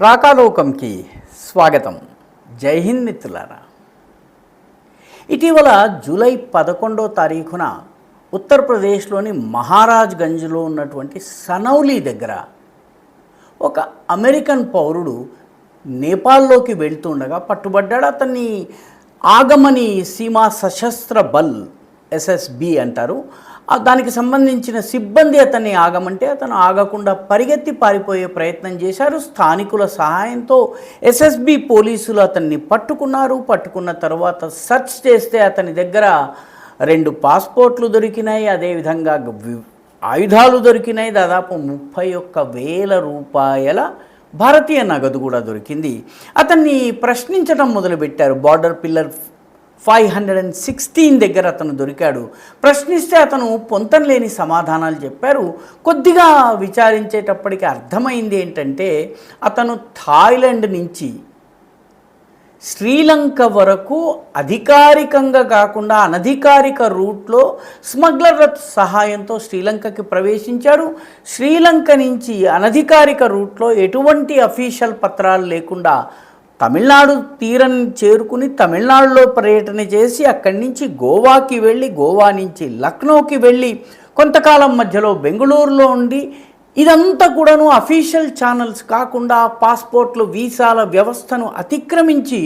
రాకాలోకంకి స్వాగతం. జై హింద్ మిత్రులారా. ఇటీవల జూలై 11వ తారీఖున ఉత్తరప్రదేశ్లోని మహారాజ్గంజ్లో ఉన్నటువంటి సనౌలీ దగ్గర ఒక అమెరికన్ పౌరుడు నేపాల్లోకి వెళ్తుండగా పట్టుబడ్డాడు. అతన్ని ఆగమని సీమా సశస్త్ర బల్ ఎస్ఎస్బి అంటారు. దానికి సంబంధించిన సిబ్బంది అతన్ని ఆగమంటే అతను ఆగకుండా పరిగెత్తి పారిపోయే ప్రయత్నం చేశారు. స్థానికుల సహాయంతో ఎస్ఎస్బి పోలీసులు అతన్ని పట్టుకున్నారు. పట్టుకున్న తర్వాత సెర్చ్ చేస్తే అతని దగ్గర 2 పాస్పోర్ట్లు దొరికినాయి. అదేవిధంగా ఆయుధాలు దొరికినాయి. దాదాపు 31,000 రూపాయల భారతీయ నగదు కూడా దొరికింది. అతన్ని ప్రశ్నించడం మొదలుపెట్టారు. బార్డర్ పిల్లర్ 516 దగ్గర అతను దొరికాడు. ప్రశ్నిస్తే అతను పొంతనలేని సమాధానాలు చెప్పారు. కొద్దిగా విచారించేటప్పటికి అర్థమైంది ఏంటంటే అతను థాయిలాండ్ నుంచి శ్రీలంక వరకు అధికారికంగా కాకుండా అనధికారిక రూట్లో స్మగ్లర్ల సహాయంతో శ్రీలంకకి ప్రవేశించాడు. శ్రీలంక నుంచి అనధికారిక రూట్లో ఎటువంటి అఫీషియల్ పత్రాలు లేకుండా తమిళనాడు తీరం చేరుకుని తమిళనాడులో పర్యటన చేసి అక్కడి నుంచి గోవాకి వెళ్ళి గోవా నుంచి లక్నోకి వెళ్ళి కొంతకాలం మధ్యలో బెంగళూరులో ఉండి ఇదంతా కూడాను అఫీషియల్ ఛానల్స్ కాకుండా పాస్పోర్ట్లు వీసాల వ్యవస్థను అతిక్రమించి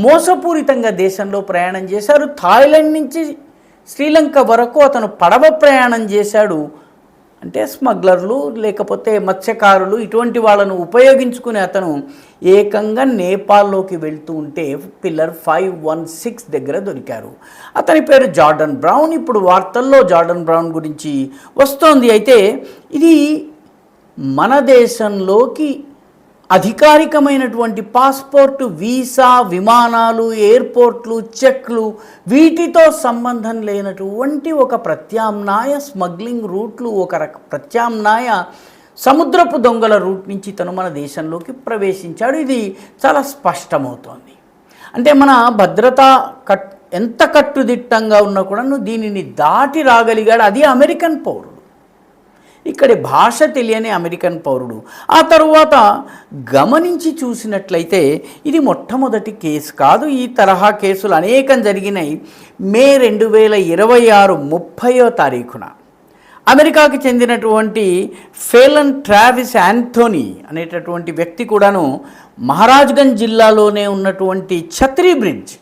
మోసపూరితంగా దేశంలో ప్రయాణం చేశారు. థాయిలాండ్ నుంచి శ్రీలంక వరకు అతను పడవ ప్రయాణం చేశాడు. అంటే స్మగ్లర్లు లేకపోతే మత్స్యకారులు ఇటువంటి వాళ్ళను ఉపయోగించుకుని అతను ఏకంగా నేపాల్లోకి వెళ్తూ ఉంటే పిల్లర్ 516 దగ్గర దొరికారు. అతని పేరు జార్డన్ బ్రౌన్. ఇప్పుడు వార్తల్లో జార్డన్ బ్రౌన్ గురించి వస్తోంది. అయితే ఇది మన దేశంలోకి అధికారికమైనటువంటి పాస్పోర్టు, వీసా, విమానాలు, ఎయిర్పోర్ట్లు, చెక్లు వీటితో సంబంధం లేనటువంటి ఒక ప్రత్యామ్నాయ స్మగ్లింగ్ రూట్లు, ఒక ప్రత్యామ్నాయ సముద్రపు దొంగల రూట్ నుంచి తను మన దేశంలోకి ప్రవేశించాడు. ఇది చాలా స్పష్టమవుతోంది. అంటే మన భద్రత ఎంత కట్టుదిట్టంగా ఉన్నా కూడా దీనిని దాటి రాగలిగాడు. అది అమెరికన్ పౌరుడు, ఇక్కడి భాష తెలియని అమెరికన్ పౌరుడు. ఆ తరువాత గమనించి చూసినట్లయితే ఇది మొట్టమొదటి కేసు కాదు. ఈ తరహా కేసులు అనేకం జరిగినాయి. మే 2026 30వ తారీఖున అమెరికాకి చెందినటువంటి ఫేలన్ ట్రావిస్ యాంథోనీ అనేటటువంటి వ్యక్తి కూడాను మహారాజ్గంజ్ జిల్లాలోనే ఉన్నటువంటి ఛత్రీ బ్రిడ్జ్,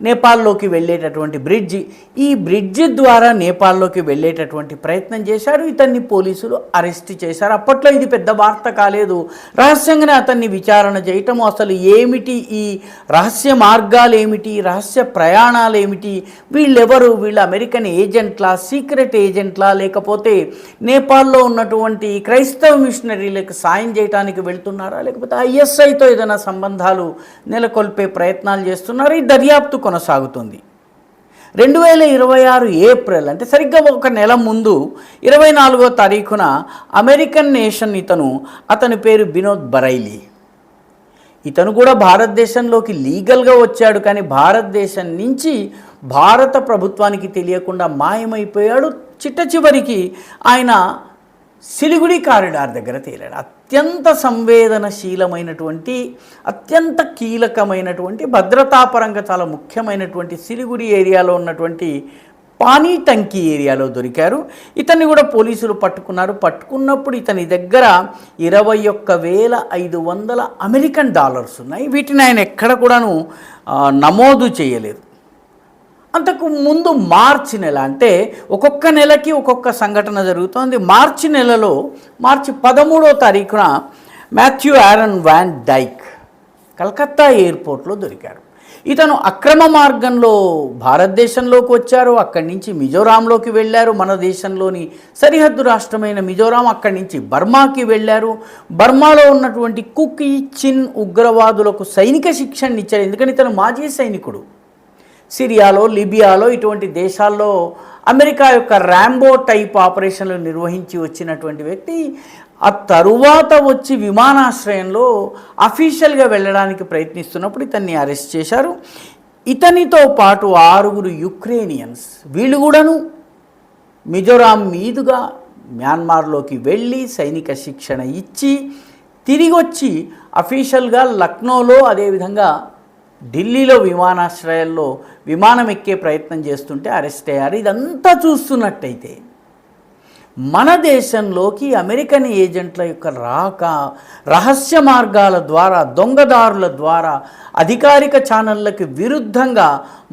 నేపాల్లోకి వెళ్ళేటటువంటి బ్రిడ్జి, ఈ బ్రిడ్జి ద్వారా నేపాల్లోకి వెళ్ళేటటువంటి ప్రయత్నం చేశారు. ఇతన్ని పోలీసులు అరెస్ట్ చేశారు. అప్పట్లో ఇది పెద్ద వార్త కాలేదు. రహస్యంగానే అతన్ని విచారణ చేయటము, అసలు ఏమిటి ఈ రహస్య మార్గాలు ఏమిటి, రహస్య ప్రయాణాలు ఏమిటి, వీళ్ళెవరు, వీళ్ళు అమెరికన్ ఏజెంట్లా, సీక్రెట్ ఏజెంట్లా, లేకపోతే నేపాల్లో ఉన్నటువంటి క్రైస్తవ మిషనరీలకు సాయం చేయడానికి వెళ్తున్నారా, లేకపోతే ఐఎస్ఐతో ఏదైనా సంబంధాలు నెలకొల్పే ప్రయత్నాలు చేస్తున్నారు. ఈ దర్యాప్తు కొనసాగుతుంది. 2026 ఏప్రిల్ అంటే సరిగ్గా ఒక నెల ముందు 24వ తారీఖున అమెరికన్ నేషన్ అతని పేరు వినోద్ బరైలీ. ఇతను కూడా భారతదేశంలోకి లీగల్గా వచ్చాడు. కానీ భారతదేశం నుంచి భారత ప్రభుత్వానికి తెలియకుండా మాయమైపోయాడు. చిట్టచివరికి ఆయన సిలిగుడి కారిడార్ దగ్గర తేలాడు. అత్యంత సంవేదనశీలమైనటువంటి, అత్యంత కీలకమైనటువంటి, భద్రతాపరంగా చాలా ముఖ్యమైనటువంటి సిలిగుడి ఏరియాలో ఉన్నటువంటి పానీ టంకీ ఏరియాలో దొరికారు. ఇతన్ని కూడా పోలీసులు పట్టుకున్నారు. పట్టుకున్నప్పుడు ఇతని దగ్గర 21,500 అమెరికన్ డాలర్స్ ఉన్నాయి. వీటిని ఆయన ఎక్కడ కూడాను నమోదు చేయలేదు. అంతకు ముందు మార్చి నెల, అంటే ఒక్కొక్క నెలకి ఒక్కొక్క సంఘటన జరుగుతోంది. మార్చి నెలలో మార్చి 13వ తారీఖున మాథ్యూ ఆరన్ వాన్ డైక్ కలకత్తా ఎయిర్పోర్ట్లో దొరికారు. ఇతను అక్రమ మార్గంలో భారతదేశంలోకి వచ్చారు. అక్కడి నుంచి మిజోరాంలోకి వెళ్ళారు. మన దేశంలోని సరిహద్దు రాష్ట్రమైన మిజోరాం, అక్కడి నుంచి బర్మాకి వెళ్ళారు. బర్మాలో ఉన్నటువంటి కుకీ చిన్ ఉగ్రవాదులకు సైనిక శిక్షణ ఇచ్చారు. ఎందుకంటే ఇతను మాజీ సైనికుడు. సిరియాలో, లిబియాలో ఇటువంటి దేశాల్లో అమెరికా యొక్క ర్యాంబో టైప్ ఆపరేషన్లు నిర్వహించి వచ్చినటువంటి వ్యక్తి. ఆ తరువాత వచ్చి విమానాశ్రయంలో అఫీషియల్గా వెళ్ళడానికి ప్రయత్నిస్తున్నప్పుడు ఇతన్ని అరెస్ట్ చేశారు. ఇతనితో పాటు 6 యుక్రేనియన్స్, వీళ్ళు కూడాను మిజోరాం మీదుగా మ్యాన్మార్లోకి వెళ్ళి సైనిక శిక్షణ ఇచ్చి తిరిగి వచ్చి అఫీషియల్గా లక్నోలో అదేవిధంగా ఢిల్లీలో విమానాశ్రయాల్లో విమానం ఎక్కే ప్రయత్నం చేస్తుంటే అరెస్ట్ అయ్యారు. ఇదంతా చూస్తున్నట్టయితే మన దేశంలోకి అమెరికన్ ఏజెంట్ల యొక్క రాక, రహస్య మార్గాల ద్వారా, దొంగదారుల ద్వారా, అధికారిక ఛానళ్ళకి విరుద్ధంగా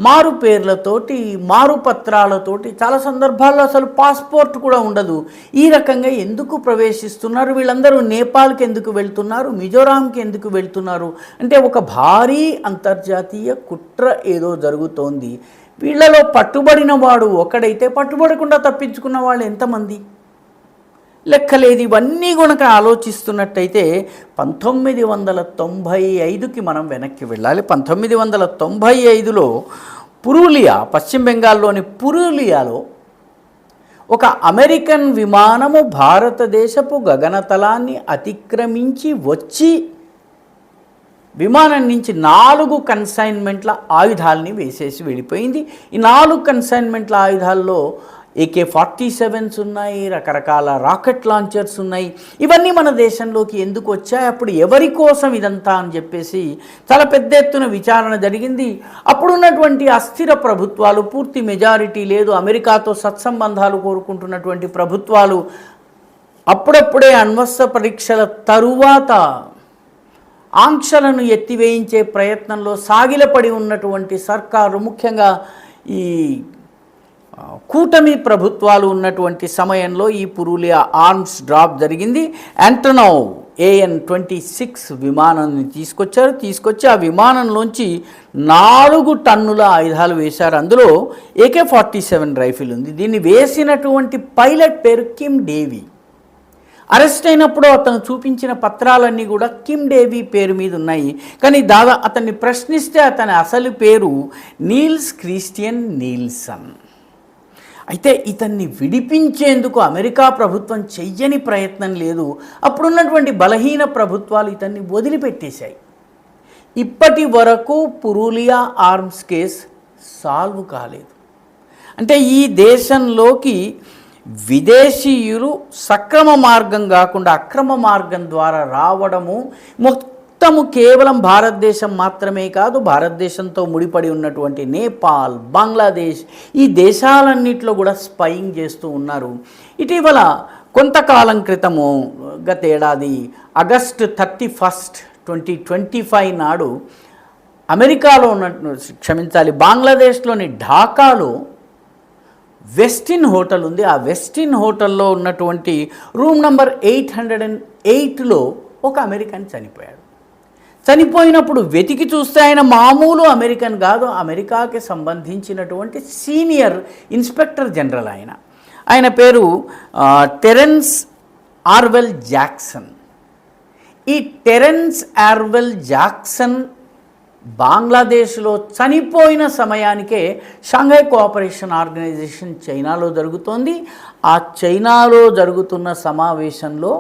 మారు పేర్లతోటి, మారు పత్రాలతోటి, చాలా సందర్భాల్లో అసలు పాస్పోర్ట్ కూడా ఉండదు, ఈ రకంగా ఎందుకు ప్రవేశిస్తున్నారు? వీళ్ళందరూ నేపాల్కి ఎందుకు వెళ్తున్నారు? మిజోరాంకి ఎందుకు వెళ్తున్నారు? అంటే ఒక భారీ అంతర్జాతీయ కుట్ర ఏదో జరుగుతోంది. వీళ్ళలో పట్టుబడిన వాడు ఒకడైతే పట్టుబడకుండా తప్పించుకున్న వాళ్ళు ఎంతమంది? లెక్కలేదు. ఇవన్నీ గనుక ఆలోచిస్తున్నట్టయితే 1995కి మనం వెనక్కి వెళ్ళాలి. 1995లో పురూలియా, పశ్చిమ బెంగాల్లోని పురూలియాలో ఒక అమెరికన్ విమానము భారతదేశపు గగనతలాన్ని అతిక్రమించి వచ్చి విమానం నుంచి 4 కన్సైన్మెంట్ల ఆయుధాలని వేసేసి వెళ్ళిపోయింది. ఈ 4 కన్సైన్మెంట్ల ఆయుధాల్లో AK-47s ఉన్నాయి, రకరకాల రాకెట్ లాంచర్స్ ఉన్నాయి. ఇవన్నీ మన దేశంలోకి ఎందుకు వచ్చాయి, అప్పుడు ఎవరి కోసం ఇదంతా అని చెప్పేసి చాలా పెద్ద ఎత్తున విచారణ జరిగింది. అప్పుడున్నటువంటి అస్థిర ప్రభుత్వాలు, పూర్తి మెజారిటీ లేదు, అమెరికాతో సత్సంబంధాలు కోరుకుంటున్నటువంటి ప్రభుత్వాలు అప్పుడప్పుడే అణ్వస్త్ర పరీక్షల తరువాత ఆంక్షలను ఎత్తివేయించే ప్రయత్నంలో సాగిలపడి ఉన్నటువంటి సర్కారు, ముఖ్యంగా ఈ కూటమి ప్రభుత్వాలు ఉన్నటువంటి సమయంలో ఈ పురూలియా ఆర్మ్స్ డ్రాప్ జరిగింది. యాంటోనోవ్ AN-26 విమానాన్ని తీసుకొచ్చి ఆ విమానంలోంచి 4 టన్నుల ఆయుధాలు వేశారు. అందులో AK-47 రైఫిల్ ఉంది. దీన్ని వేసినటువంటి పైలట్ పేరు కిమ్ డేవీ. అరెస్ట్ అయినప్పుడు అతను చూపించిన పత్రాలన్నీ కూడా కిమ్ డేవీ పేరు మీద ఉన్నాయి. కానీ అతన్ని ప్రశ్నిస్తే అతని అసలు పేరు నీల్స్ క్రిస్టియన్ నీల్సన్. అయితే ఇతన్ని విడిపించేందుకు అమెరికా ప్రభుత్వం చెయ్యని ప్రయత్నం లేదు. అప్పుడున్నటువంటి బలహీన ప్రభుత్వాలు ఇతన్ని వదిలిపెట్టేశాయి. ఇప్పటి వరకు పురూలియా ఆర్మ్స్ కేస్ సాల్వ్ కాలేదు. అంటే ఈ దేశంలోకి విదేశీయులు సక్రమ మార్గం కాకుండా అక్రమ మార్గం ద్వారా రావడము మొత్తము కేవలం భారతదేశం మాత్రమే కాదు, భారతదేశంతో ముడిపడి ఉన్నటువంటి నేపాల్, బంగ్లాదేశ్, ఈ దేశాలన్నింటిలో కూడా స్పైయింగ్ చేస్తూ ఉన్నారు. ఇటీవల కొంతకాలం క్రితము, గతేడాది ఆగస్టు 31, 2025 నాడు అమెరికాలో బంగ్లాదేశ్లోని ఢాకాలో వెస్టిన్ హోటల్ ఉంది. ఆ వెస్టిన్ హోటల్లో ఉన్నటువంటి రూమ్ నంబర్ 808లో ఒక అమెరికన్ చనిపోయాడు. చనిపోయినప్పుడు వెతికి చూస్తే ఆయన మామూలు అమెరికన్ కాదు, అమెరికాకి సంబంధించినటువంటి సీనియర్ ఇన్స్పెక్టర్ జనరల్. ఆయన పేరు టెరెన్స్ ఆర్వెల్ జాక్సన్. ఈ టెరెన్స్ ఆర్వెల్ జాక్సన్ బంగ్లాదేశ్లో చనిపోయిన సమయానికే షాంఘై కోఆపరేషన్ ఆర్గనైజేషన్ చైనాలో జరుగుతోంది. ఆ చైనాలో జరుగుతున్న సమావేశంలో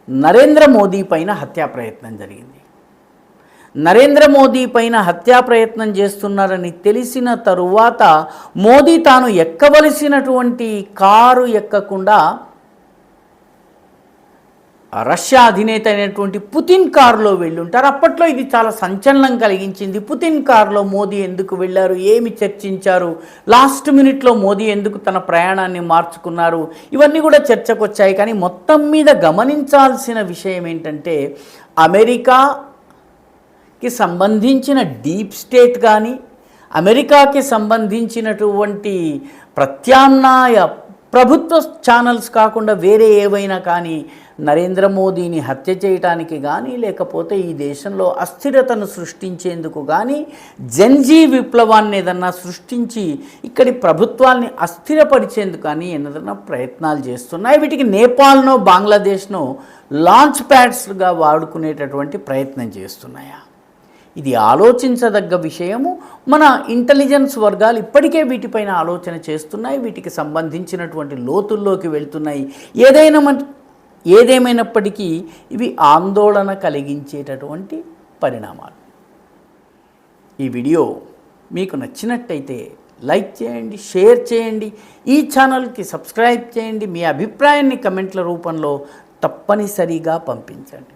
నరేంద్ర మోదీ పైన హత్యా ప్రయత్నం జరిగింది. నరేంద్ర మోదీ పైన హత్యా ప్రయత్నం చేస్తున్నారని తెలిసిన తరువాత మోదీ తాను ఎక్కవలసినటువంటి కారు ఎక్కకుండా రష్యా అధినేత అయినటువంటి పుతిన్ కారులో వెళ్ళి ఉంటారు. అప్పట్లో ఇది చాలా సంచలనం కలిగించింది. పుతిన్ కారులో మోదీ ఎందుకు వెళ్ళారు, ఏమి చర్చించారు, లాస్ట్ మినిట్లో మోదీ ఎందుకు తన ప్రయాణాన్ని మార్చుకున్నారు, ఇవన్నీ కూడా చర్చకు వచ్చాయి. కానీ మొత్తం మీద గమనించాల్సిన విషయం ఏంటంటే అమెరికాకి సంబంధించిన డీప్ స్టేట్ కానీ, అమెరికాకి సంబంధించినటువంటి ప్రత్యామ్నాయ ప్రభుత్వ ఛానల్స్ కాకుండా వేరే ఏవైనా కానీ నరేంద్ర మోదీని హత్య చేయడానికి కానీ, లేకపోతే ఈ దేశంలో అస్థిరతను సృష్టించేందుకు కానీ, జెన్జీ విప్లవాన్ని ఏదన్నా సృష్టించి ఇక్కడి ప్రభుత్వాన్ని అస్థిరపరిచేందుకు కానీ ఏదైనా ప్రయత్నాలు చేస్తున్నాయి. వీటికి నేపాల్నో బంగ్లాదేశ్నో లాంచ్ ప్యాడ్స్గా వాడుకునేటటువంటి ప్రయత్నం చేస్తున్నాయా? ఇది ఆలోచించదగ్గ విషయము. మన ఇంటెలిజెన్స్ వర్గాలు ఇప్పటికే వీటిపైన ఆలోచన చేస్తున్నాయి, వీటికి సంబంధించినటువంటి లోతుల్లోకి వెళ్తున్నాయి. ఏదేమైనప్పటికీ ఇవి ఆందోళన కలిగించేటటువంటి పరిణామాలు. ఈ వీడియో మీకు నచ్చినట్టయితే లైక్ చేయండి, షేర్ చేయండి, ఈ ఛానల్కి సబ్స్క్రైబ్ చేయండి. మీ అభిప్రాయాన్ని కమెంట్ల రూపంలో తప్పనిసరిగా పంపించండి.